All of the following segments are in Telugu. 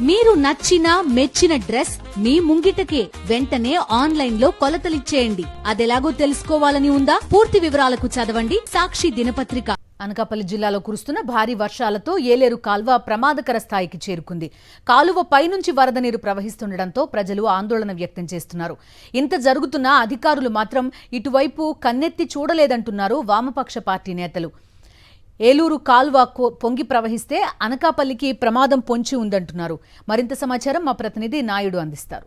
మీరు నచ్చిన మెచ్చిన డ్రెస్ మీ ముంగిటకే వెంటనే ఆన్లైన్ లో కొలతలిచ్చేయండి. అదెలాగో తెలుసుకోవాలని ఉందా? పూర్తి వివరాలకు చదవండి సాక్షి దినపత్రిక. అనకాపల్లి జిల్లాలో కురుస్తున్న భారీ వర్షాలతో ఏలేరు కాల్వ ప్రమాదకర స్థాయికి చేరుకుంది. కాలువ పైనుంచి వరద నీరు ప్రవహిస్తుండటంతో ప్రజలు ఆందోళన వ్యక్తం చేస్తున్నారు. ఇంత జరుగుతున్నా అధికారులు మాత్రం ఇటువైపు కన్నెత్తి చూడలేదంటున్నారు వామపక్ష పార్టీ నేతలు. ఏలూరు కాల్వ పొంగి ప్రవహిస్తే అనకాపల్లికి ప్రమాదం పొంచి ఉందంటున్నారు. మరింత సమాచారం మా ప్రతినిధి నాయుడు అందిస్తారు.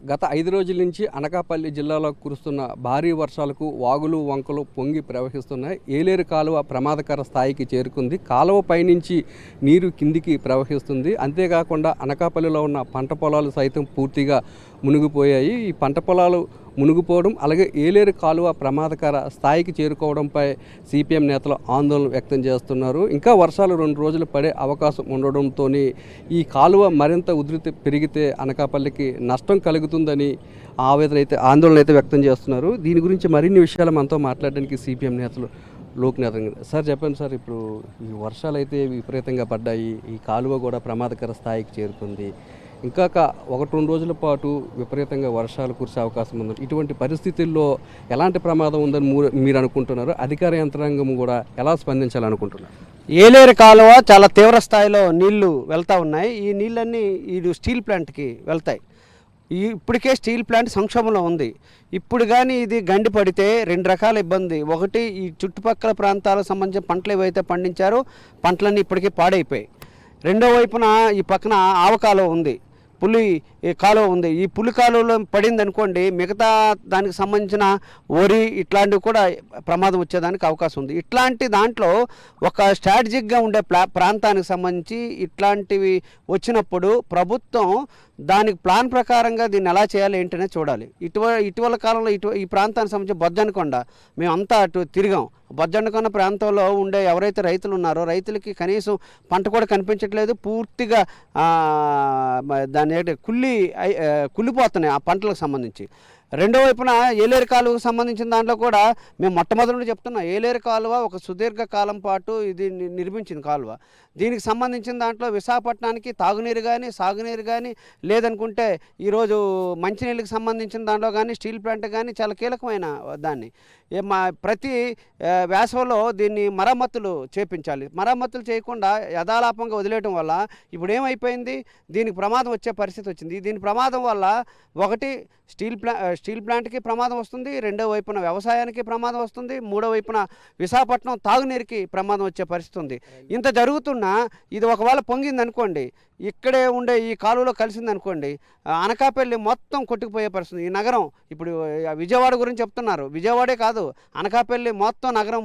గత 5 రోజుల నుంచి అనకాపల్లి జిల్లాలో కురుస్తున్న భారీ వర్షాలకు వాగులు వంకలు పొంగి ప్రవహిస్తున్నాయి. ఏలేరు కాలువ ప్రమాదకర స్థాయికి చేరుకుంది. కాలువ పైనుంచి నీరు కిందికి ప్రవహిస్తుంది. అంతేకాకుండా అనకాపల్లిలో ఉన్న పంట పొలాలు సైతం పూర్తిగా మునిగిపోయాయి. ఈ పంట పొలాలు మునిగిపోవడం అలాగే ఏలేరు కాలువ ప్రమాదకర స్థాయికి చేరుకోవడంపై సిపిఎం నేతలు ఆందోళన వ్యక్తం చేస్తున్నారు. ఇంకా వర్షాలు 2 రోజులు పడే అవకాశం ఉండడంతో ఈ కాలువ మరింత ఉధృతి పెరిగితే అనకాపల్లికి నష్టం కలుగుతుందని ఆందోళన అయితే వ్యక్తం చేస్తున్నారు. దీని గురించి మరిన్ని విషయాలు మనతో మాట్లాడడానికి సిపిఎం నేతలు లోక్నాథ్ సార్ చెప్పండి సార్, ఇప్పుడు ఈ వర్షాలు అయితే విపరీతంగా పడ్డాయి, ఈ కాలువ కూడా ప్రమాదకర స్థాయికి చేరుకుంది, ఇంకా 1-2 రోజుల పాటు విపరీతంగా వర్షాలు కురిసే అవకాశం ఉంది. ఇటువంటి పరిస్థితుల్లో ఎలాంటి ప్రమాదం ఉందని మీరు అనుకుంటున్నారు? అధికార యంత్రాంగం కూడా ఎలా స్పందించాలనుకుంటున్నారు? ఏలేరు కాలువ చాలా తీవ్ర స్థాయిలో నీళ్లు వెళ్తూ ఉన్నాయి. ఈ నీళ్ళన్నీ ఈ స్టీల్ ప్లాంట్కి వెళ్తాయి. ఇప్పటికే స్టీల్ ప్లాంట్ సంక్షోభంలో ఉంది. ఇప్పుడు కానీ ఇది గండి పడితే 2 రకాల ఇబ్బంది. ఒకటి, ఈ చుట్టుపక్కల ప్రాంతాలకు సంబంధించిన పంటలు ఏవైతే పండించారో పంటలన్నీ ఇప్పటికే పాడైపోయాయి. రెండో వైపున ఈ పక్కన ఆవకాలువ ఉంది, పులి కాలువ ఉంది. ఈ పులి కాలువలో పడింది అనుకోండి, మిగతా దానికి సంబంధించిన వరి ఇట్లాంటివి కూడా ప్రమాదం వచ్చేదానికి అవకాశం ఉంది. ఇట్లాంటి దాంట్లో ఒక స్ట్రాటజిక్గా ఉండే ప్రాంతానికి సంబంధించి ఇట్లాంటివి వచ్చినప్పుడు ప్రభుత్వం దానికి ప్లాన్ ప్రకారంగా దీన్ని ఎలా చేయాలి ఏంటనే చూడాలి. ఇటీవల కాలంలో ఈ ప్రాంతానికి సంబంధించి బొజ్జనకొండ మేమంతా అటు తిరిగాం. బొజ్జనకొండ ప్రాంతంలో ఉండే ఎవరైతే రైతులు ఉన్నారో రైతులకి కనీసం పంట కూడా కనిపించట్లేదు. పూర్తిగా దాని కుళ్ళిపోతున్నాయి ఆ పంటలకు సంబంధించి. రెండో వైపున ఏలేరు కాలువకు సంబంధించిన దాంట్లో కూడా మేము మొట్టమొదటి చెప్తున్నాం, ఏలేరు కాలువ ఒక సుదీర్ఘ కాలం పాటు ఇది నిర్మించిన కాలువ. దీనికి సంబంధించిన దాంట్లో విశాఖపట్నానికి తాగునీరు కానీ సాగునీరు కానీ లేదనుకుంటే ఈరోజు మంచినీళ్ళకి సంబంధించిన దాంట్లో కానీ స్టీల్ ప్లాంట్ కానీ చాలా కీలకమైన దాన్ని ప్రతి వేసవిలో దీన్ని మరమ్మతులు చేపించాలి. మరమ్మతులు చేయకుండా యథాలాపంగా వదిలేయడం వల్ల ఇప్పుడు ఏమైపోయింది, దీనికి ప్రమాదం వచ్చే పరిస్థితి వచ్చింది. దీని ప్రమాదం వల్ల ఒకటి స్టీల్ ప్లాంట్కి ప్రమాదం వస్తుంది, రెండో వైపున వ్యవసాయానికి ప్రమాదం వస్తుంది, మూడో వైపున విశాఖపట్నం తాగునీరుకి ప్రమాదం వచ్చే పరిస్థితి ఉంది. ఇంత జరుగుతున్నా ఇది ఒకవేళ పొంగింది అనుకోండి, ఇక్కడే ఉండే ఈ కాలువలో కలిసింది అనుకోండి, అనకాపల్లి మొత్తం కొట్టుకుపోయే పరిస్థితి. ఈ నగరం ఇప్పుడు విజయవాడ గురించి చెప్తున్నారు, విజయవాడే కాదు అనకాపల్లి మొత్తం నగరం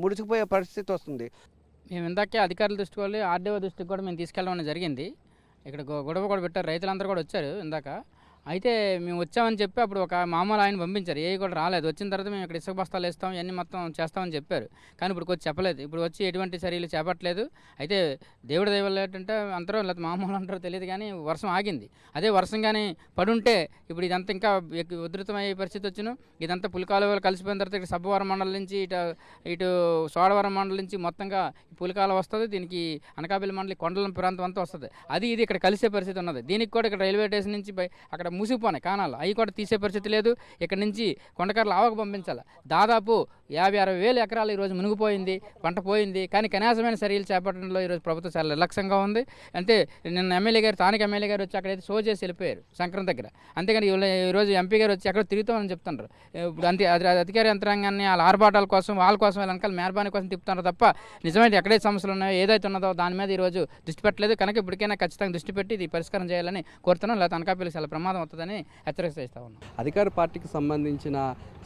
ముడిచిపోయే పరిస్థితి వస్తుంది. మేము ఇందాకే అధికారుల దృష్టికి వెళ్ళి ఆర్డీఓ దృష్టికి కూడా మేము తీసుకెళ్ళడం జరిగింది. ఇక్కడ గొడవ కూడా పెట్టారు, రైతులందరూ కూడా వచ్చారు ఇందాక. అయితే మేము వచ్చామని చెప్పి అప్పుడు ఒక మామూలు ఆయన పంపించారు, ఏవి కూడా రాలేదు. వచ్చిన తర్వాత మేము ఇక్కడ ఇసుక బస్తాలు వేస్తాం ఇవన్నీ మొత్తం చేస్తామని చెప్పారు. కానీ ఇప్పుడు వచ్చి చెప్పలేదు, ఇప్పుడు వచ్చి ఎటువంటి చర్యలు చేపట్టలేదు. అయితే దేవుడి దయ వల్ల ఏంటంటే అంటారో లేకపోతే మామూలు అంటారో తెలియదు కానీ వర్షం ఆగింది. అదే వర్షం కానీ పడుంటే ఇప్పుడు ఇదంతా ఇంకా ఉధృతమయ్యే పరిస్థితి వచ్చును. ఇదంతా పులికాలువలు కలిసిపోయిన తర్వాత ఇక్కడ సబ్బవరం మండలం నుంచి ఇటు సోడవరం మండలం నుంచి మొత్తంగా పులికాలువ వస్తుంది. దీనికి అనకాపల్లి మండలి కొండల ప్రాంతం అంతా వస్తుంది. అది ఇది ఇక్కడ కలిసే పరిస్థితి ఉన్నది. దీనికి కూడా ఇక్కడ రైల్వే స్టేషన్ నుంచి అక్కడ మూసిపోయినాయి కానాలు, అవి కూడా తీసే పరిస్థితి లేదు. ఇక్కడ నుంచి కొండకర్ల ఆవకు పంపించాలి. దాదాపు 50-60 వేల ఎకరాలు ఈరోజు మునిగిపోయింది, పంట పోయింది. కానీ కనీసమైన చర్యలు చేపట్టడంలో ఈరోజు ప్రభుత్వం చాలా నిర్లక్ష్యంగా ఉంది. అంటే నిన్న స్థానిక ఎమ్మెల్యే గారు వచ్చి అక్కడైతే షో చేసి వెళ్ళిపోయారు సంక్రాంతి దగ్గర. అంతేగాని ఈరోజు ఎంపీ గారు వచ్చి ఎక్కడ తిరుగుతామని చెప్తున్నారు. ఇప్పుడు అధికార యంత్రాంగాన్ని వాళ్ళ ఆర్భాటాల కోసం వాళ్ళ కోసం వెనకాల మేర్బానీ కోసం తిప్పుతున్నారు తప్ప నిజమైన ఎక్కడైతే సమస్యలు ఉన్నాయో ఏదైతే ఉన్నదో దాని మీద ఈరోజు దృష్టి పెట్టలేదు. కనుక ఇప్పటికైనా ఖచ్చితంగా దృష్టి పెట్టి ఇది పరిష్కారం చేయాలని కోరుతున్నాం. లేకపోతే అనకాపల్లి చాలా ప్రమాదం అవుతుందని హెచ్చరిక ఇస్తా ఉన్నాం. అధికార పార్టీకి సంబంధించిన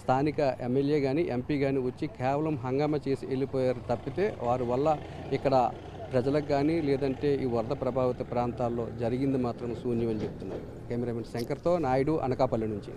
స్థానిక ఎమ్మెల్యే కానీ ఎంపీ కానీ వచ్చి కేవలం హంగామా చేసి వెళ్ళిపోయారు తప్పితే వారి వల్ల ఇక్కడ ప్రజలకు కానీ లేదంటే ఈ వరద ప్రభావిత ప్రాంతాల్లో జరిగింది మాత్రం శూన్యమని చెప్తున్నారు. కెమెరామెన్ శంకర్తో నాయుడు, అనకాపల్లి నుంచి.